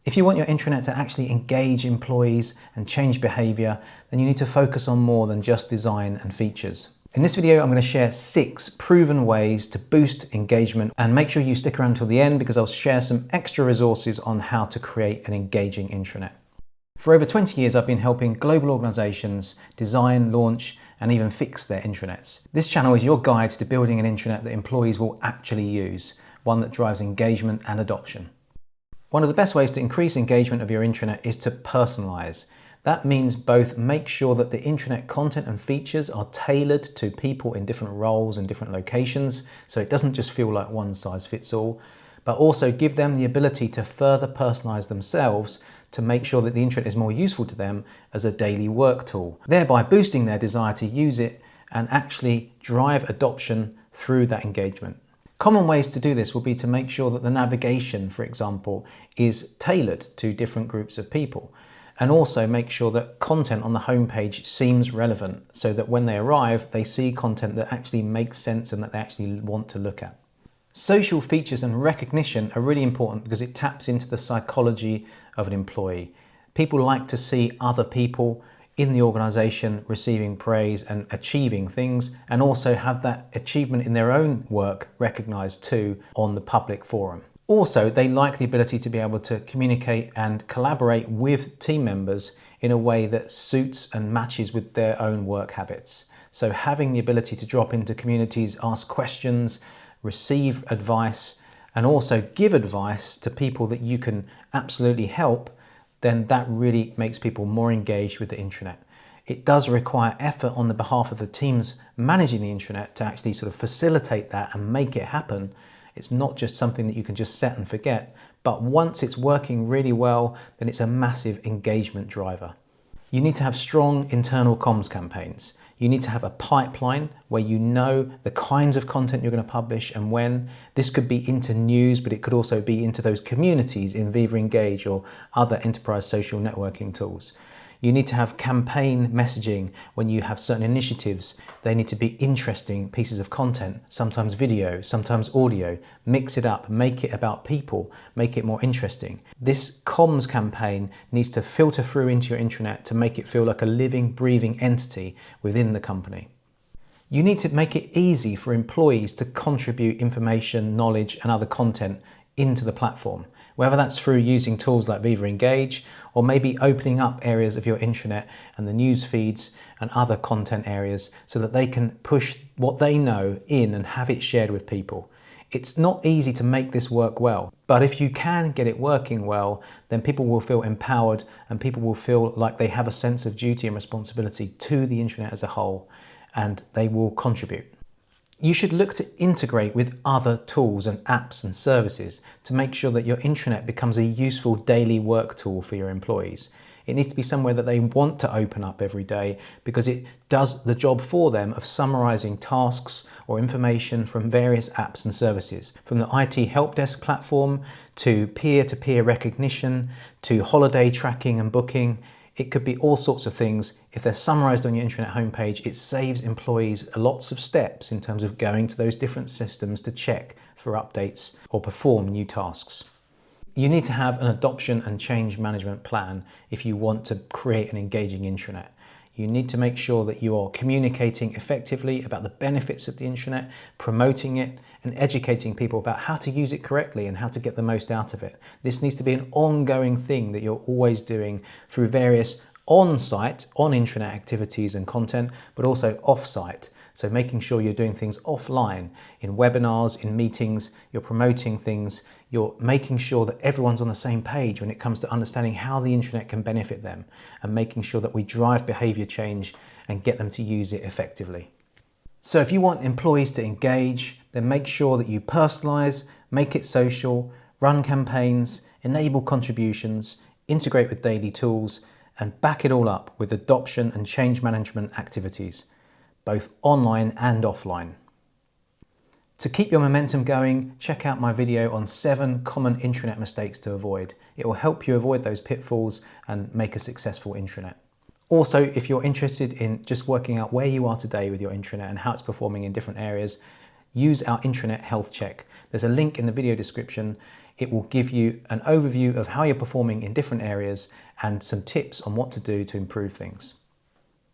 If you want your intranet to actually engage employees and change behaviour, then you need to focus on more than just design and features. In this video, I'm going to share 6 proven ways to boost engagement, and make sure you stick around till the end because I'll share some extra resources on how to create an engaging intranet. For over 20 years, I've been helping global organisations design, launch, and even fix their intranets. This channel is your guide to building an intranet that employees will actually use, one that drives engagement and adoption. One of the best ways to increase engagement of your intranet is to personalise. That means both make sure that the intranet content and features are tailored to people in different roles and different locations, so it doesn't just feel like one size fits all, but also give them the ability to further personalise themselves to make sure that the intranet is more useful to them as a daily work tool, thereby boosting their desire to use it and actually drive adoption through that engagement. Common ways to do this will be to make sure that the navigation, for example, is tailored to different groups of people, and also make sure that content on the homepage seems relevant so that when they arrive, they see content that actually makes sense and that they actually want to look at. Social features and recognition are really important because it taps into the psychology of an employee. People like to see other people in the organisation receiving praise and achieving things, and also have that achievement in their own work recognised too on the public forum. Also, they like the ability to be able to communicate and collaborate with team members in a way that suits and matches with their own work habits. So having the ability to drop into communities, ask questions, receive advice, and also give advice to people that you can absolutely help, then that really makes people more engaged with the intranet. It does require effort on the behalf of the teams managing the intranet to actually sort of facilitate that and make it happen. It's not just something that you can just set and forget, but once it's working really well, then it's a massive engagement driver. You need to have strong internal comms campaigns. You need to have a pipeline where you know the kinds of content you're going to publish and when. This could be into news, but it could also be into those communities in Viva Engage or other enterprise social networking tools. You need to have campaign messaging when you have certain initiatives. They need to be interesting pieces of content, sometimes video, sometimes audio. Mix it up, make it about people, make it more interesting. This comms campaign needs to filter through into your intranet to make it feel like a living, breathing entity within the company. You need to make it easy for employees to contribute information, knowledge, and other content into the platform, whether that's through using tools like Viva Engage, or maybe opening up areas of your intranet and the news feeds and other content areas so that they can push what they know in and have it shared with people. It's not easy to make this work well, but if you can get it working well, then people will feel empowered and people will feel like they have a sense of duty and responsibility to the intranet as a whole, and they will contribute. You should look to integrate with other tools and apps and services to make sure that your intranet becomes a useful daily work tool for your employees. It needs to be somewhere that they want to open up every day because it does the job for them of summarising tasks or information from various apps and services, from the IT help desk platform to peer-to-peer recognition to holiday tracking and booking. It could be all sorts of things. If they're summarised on your intranet homepage, it saves employees lots of steps in terms of going to those different systems to check for updates or perform new tasks. You need to have an adoption and change management plan if you want to create an engaging intranet. You need to make sure that you are communicating effectively about the benefits of the intranet, promoting it, and educating people about how to use it correctly and how to get the most out of it. This needs to be an ongoing thing that you're always doing through various on-site, on-intranet activities and content, but also off-site. So making sure you're doing things offline, in webinars, in meetings, you're promoting things, you're making sure that everyone's on the same page when it comes to understanding how the intranet can benefit them, and making sure that we drive behaviour change and get them to use it effectively. So if you want employees to engage, then make sure that you personalise, make it social, run campaigns, enable contributions, integrate with daily tools, and back it all up with adoption and change management activities, both online and offline. To keep your momentum going, check out my video on 7 common intranet mistakes to avoid. It will help you avoid those pitfalls and make a successful intranet. Also, if you're interested in just working out where you are today with your intranet and how it's performing in different areas, use our intranet health check. There's a link in the video description. It will give you an overview of how you're performing in different areas and some tips on what to do to improve things.